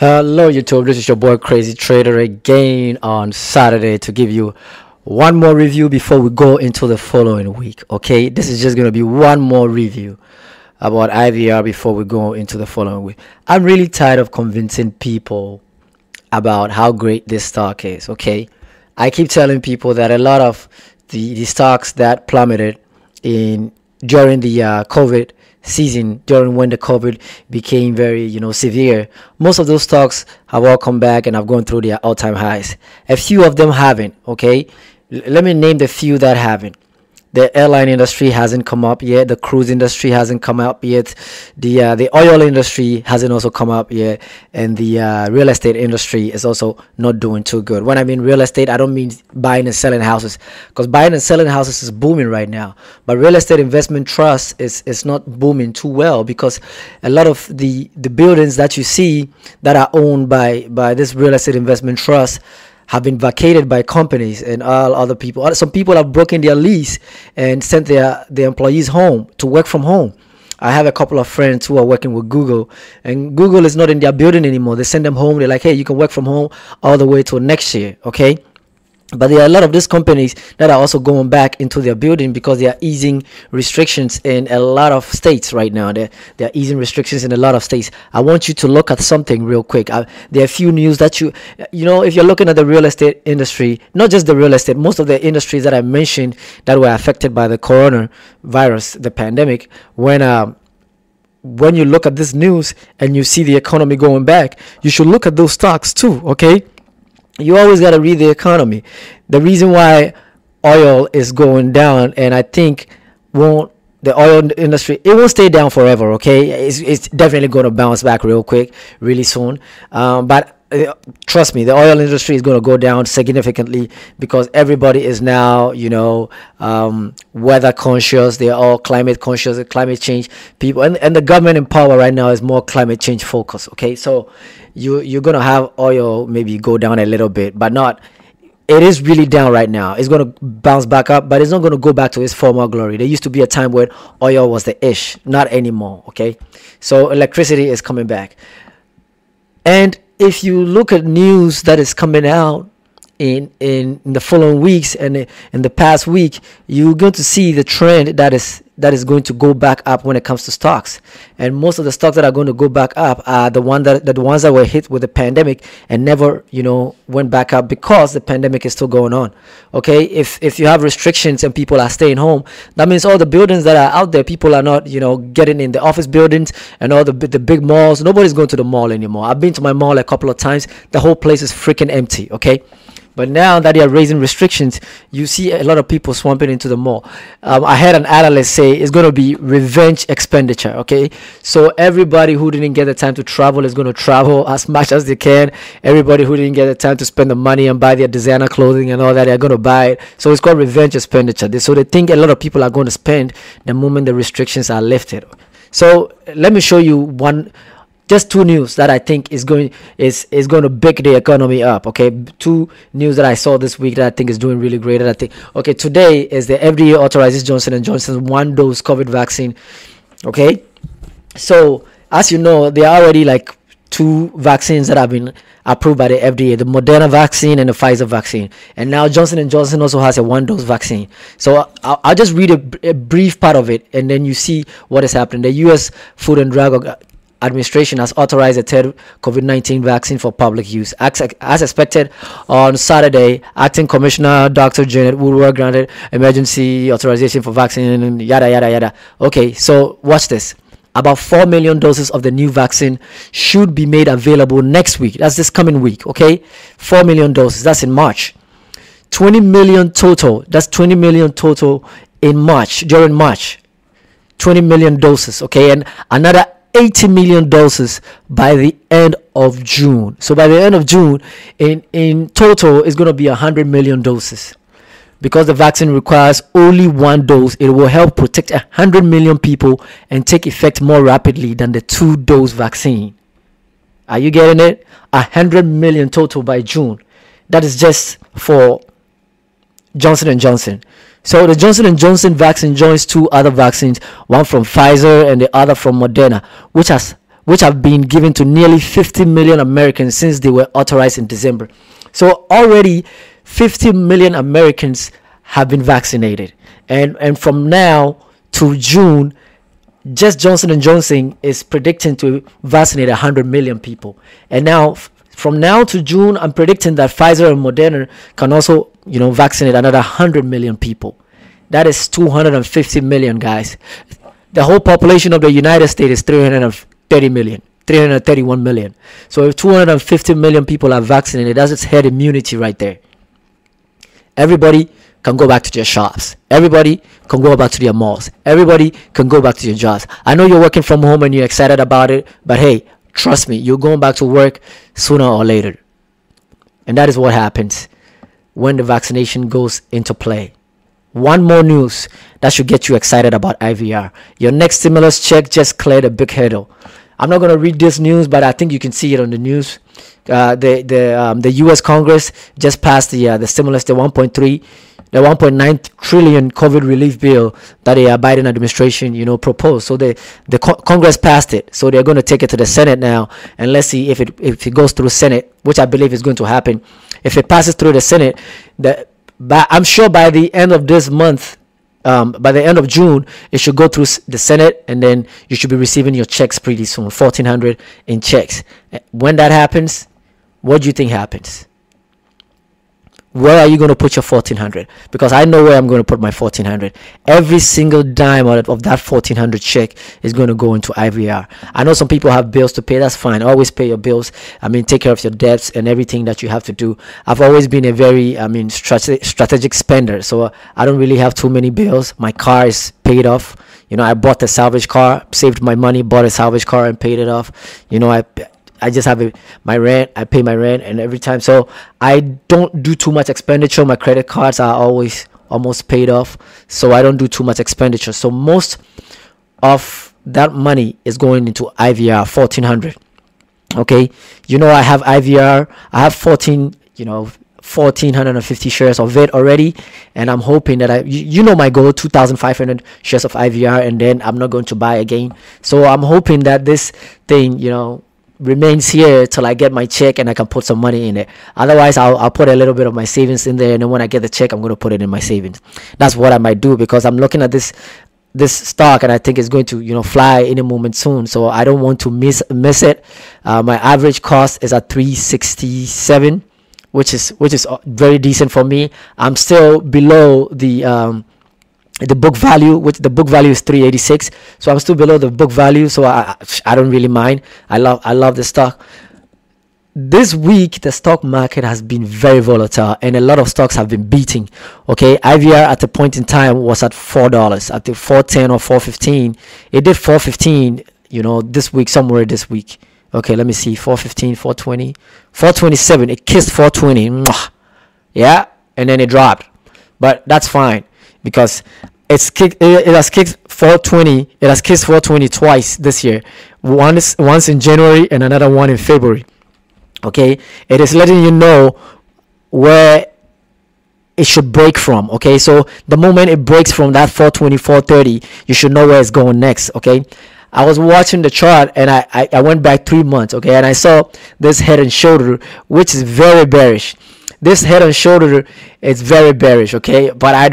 Hello YouTube, this is your boy Crazy Trader again on Saturday to give you one more review before we go into the following week. Okay, this is just going to be one more review about IVR before we go into the following week. I'm really tired of convincing people about how great this stock is. Okay, I keep telling people that a lot of the stocks that plummeted in during the COVID season, during when the COVID became very severe, most of those stocks have all come back and have gone through their all-time highs. A few of them haven't. Okay, let me name the few that haven't. The airline industry hasn't come up yet. The cruise industry hasn't come up yet. The oil industry hasn't also come up yet, and the real estate industry is also not doing too good. When I mean real estate, I don't mean buying and selling houses, because buying and selling houses is booming right now. But real estate investment trust is not booming too well, because a lot of the buildings that you see that are owned by this real estate investment trust have been vacated by companies and all other people. Some people have broken their lease and sent their employees home to work from home. I have a couple of friends who are working with Google, and Google is not in their building anymore. They send them home. They're like, hey, you can work from home all the way till next year. Okay. But there are a lot of these companies that are also going back into their building because they are easing restrictions in a lot of states right now. They're easing restrictions in a lot of states. I want you to look at something real quick. There are a few news that if you're looking at the real estate industry, not just the real estate, most of the industries that I mentioned that were affected by the coronavirus, the pandemic, when you look at this news and you see the economy going back, you should look at those stocks too. Okay. You always got to read the economy. The reason why oil is going down, and I think the oil industry, it won't stay down forever. Okay, it's definitely going to bounce back real quick, really soon. But trust me, the oil industry is going to go down significantly because everybody is now weather conscious. They are all climate conscious, climate change people, and the government in power right now is more climate change focused. Okay, so you're gonna have oil maybe go down a little bit, but not. It is really down right now. It's going to bounce back up, but it's not going to go back to its former glory. There used to be a time when oil was the ish, not anymore. Okay, so electricity is coming back. And if you look at news that is coming out in the following weeks and in the past week, you're going to see the trend that is going to go back up when it comes to stocks. And most of the stocks that are going to go back up are the ones that were hit with the pandemic and never went back up because the pandemic is still going on. Okay, if you have restrictions and people are staying home, that means all the buildings that are out there, people are not getting in the office buildings and all the big malls. Nobody's going to the mall anymore. I've been to my mall a couple of times. The whole place is freaking empty. Okay. But now that they are raising restrictions, you see a lot of people swamping into the mall. I heard an analyst say it's going to be revenge expenditure. Okay, so everybody who didn't get the time to travel is going to travel as much as they can. Everybody who didn't get the time to spend the money and buy their designer clothing and all that, they're going to buy it. So it's called revenge expenditure. So they think a lot of people are going to spend the moment the restrictions are lifted. So let me show you just two news that I think is going to big the economy up. Okay, two news that I saw this week that I think is doing really great. That I think, okay, today is the FDA authorizes Johnson & Johnson's 1-dose COVID vaccine. Okay, so as you know, there are already like 2 vaccines that have been approved by the FDA, the Moderna vaccine and the Pfizer vaccine, and now Johnson & Johnson also has a 1-dose vaccine. So I'll just read a brief part of it, and then you see what is happening. The U.S. Food and Drug Administration has authorized a third COVID-19 vaccine for public use. As expected, on Saturday, Acting Commissioner Dr. Janet Woodward granted emergency authorization for vaccine and yada, yada, yada. Okay, so watch this. About 4 million doses of the new vaccine should be made available next week. That's this coming week, okay? 4 million doses. That's in March. 20 million total. That's 20 million total in March, during March. 20 million doses, okay? And another 80 million doses by the end of June. So by the end of June, in total, it's going to be 100 million doses. Because the vaccine requires only 1 dose, it will help protect 100 million people and take effect more rapidly than the 2-dose vaccine. Are you getting it? 100 million total by June. That is just for Johnson & Johnson. So the Johnson & Johnson vaccine joins 2 other vaccines, one from Pfizer and the other from Moderna, which which have been given to nearly 50 million Americans since they were authorized in December. So already 50 million Americans have been vaccinated, and from now to June, just Johnson & Johnson is predicting to vaccinate 100 million people. And now from now to June, I'm predicting that Pfizer and Moderna can also, vaccinate another 100 million people. That is 250 million, guys. The whole population of the United States is 331 million. So if 250 million people are vaccinated, that's its herd immunity right there. Everybody can go back to their shops. Everybody can go back to their malls. Everybody can go back to your jobs. I know you're working from home and you're excited about it, but hey, trust me, you're going back to work sooner or later. And that is what happens when the vaccination goes into play. One more news that should get you excited about IVR. Your next stimulus check just cleared a big hurdle. I'm not going to read this news, but I think you can see it on the news. The U.S. Congress just passed the stimulus, the 1.9 trillion COVID relief bill that the Biden administration, proposed. So the Congress passed it. So they're going to take it to the Senate now, and let's see if it goes through Senate, which I believe is going to happen. If it passes through the Senate, I'm sure by the end of this month, by the end of June, it should go through the Senate, and then you should be receiving your checks pretty soon, 1,400 in checks. When that happens, what do you think happens? Where are you going to put your 1,400? Because I know where I'm going to put my 1,400. Every single dime out of that 1,400 check is going to go into IVR. I know some people have bills to pay. That's fine. Always pay your bills. Take care of your debts and everything that you have to do. I've always been a very, strategic spender. So I don't really have too many bills. My car is paid off. I bought a salvage car, saved my money, bought a salvage car and paid it off. I just have my rent. I pay my rent, and every time, so I don't do too much expenditure. My credit cards are always almost paid off, so I don't do too much expenditure. So most of that money is going into IVR, 1,400. Okay, I have IVR. I have 1,450 shares of it already, and I'm hoping that my goal, 2,500 shares of IVR, and then I'm not going to buy again. So I'm hoping that this thing, remains here till I get my check and I can put some money in it. Otherwise, I'll put a little bit of my savings in there, and then when I get the check, I'm going to put it in my savings. That's what I might do, because I'm looking at this stock, and I think it's going to fly any moment soon. So I don't want to miss it. My average cost is at 367, which is very decent for me. I'm still below the book value, which the book value is 386, so I'm still below the book value, so I don't really mind. I love the stock. This week the stock market has been very volatile, and a lot of stocks have been beating. Okay, IVR at a point in time was at $4, at the 410 or 415. It did 415 this week, somewhere this week. Okay, let me see, 415, 420, 427. It kissed 420. Yeah, and then it dropped, but that's fine, because it has kicked 420. It has kissed 420 twice this year. Once in January and another one in February. Okay, it is letting you know where it should break from. Okay, so the moment it breaks from that 420, 430, you should know where it's going next. Okay, I was watching the chart, and I went back 3 months. Okay, and I saw this head and shoulder, which is very bearish. This head and shoulder is very bearish. Okay, but I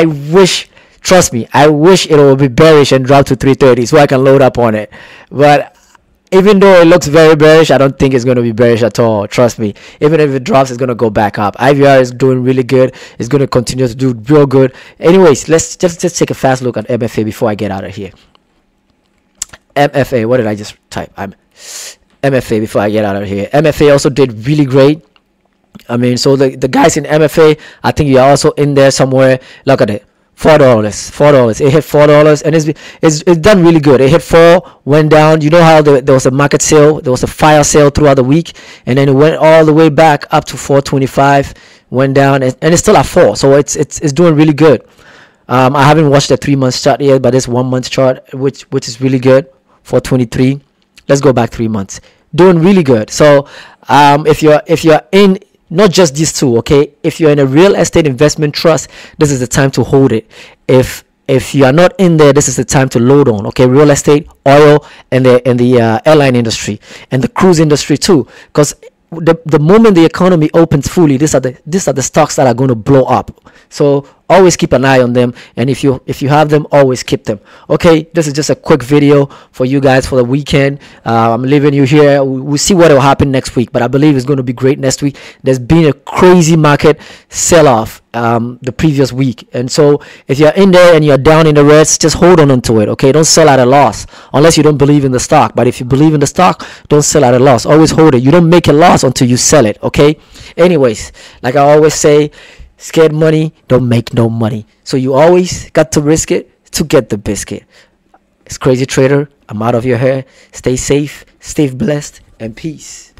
wish, trust me, I wish it would be bearish and drop to 330 so I can load up on it. But even though it looks very bearish, I don't think it's going to be bearish at all. Trust me. Even if it drops, it's going to go back up. IVR is doing really good. It's going to continue to do real good. Anyways, let's just take a fast look at MFA before I get out of here. MFA, what did I just type? MFA before I get out of here. MFA also did really great. So the guys in MFA, I think you're also in there somewhere. Look at it. $4. It hit $4, and it's done really good. It hit 4, went down. You know how there was a market sale, there was a fire sale throughout the week, and then it went all the way back up to 425, went down, and it's still at 4. So it's doing really good. I haven't watched the 3 month chart yet, but it's 1 month chart, which is really good. 423. Let's go back 3 months. Doing really good. So if you're in not just these two, okay, if you're in a real estate investment trust, this is the time to hold it. If if you are not in there, this is the time to load on. Okay, real estate, oil, and the airline industry and the cruise industry too, because the moment the economy opens fully, these are the stocks that are going to blow up. So always keep an eye on them, and if you have them, always keep them. Okay, this is just a quick video for you guys for the weekend. I'm leaving you here. We'll see what will happen next week, but I believe it's going to be great next week. There's been a crazy market sell-off the previous week, and so if you're in there and you're down in the reds, just hold on to it. Okay, don't sell at a loss unless you don't believe in the stock. But if you believe in the stock, don't sell at a loss. Always hold it. You don't make a loss until you sell it. Okay, anyways, like I always say, scared money don't make no money, so you always got to risk it to get the biscuit. It's Crazy Trader. I'm out of your hair. Stay safe, stay blessed, and peace.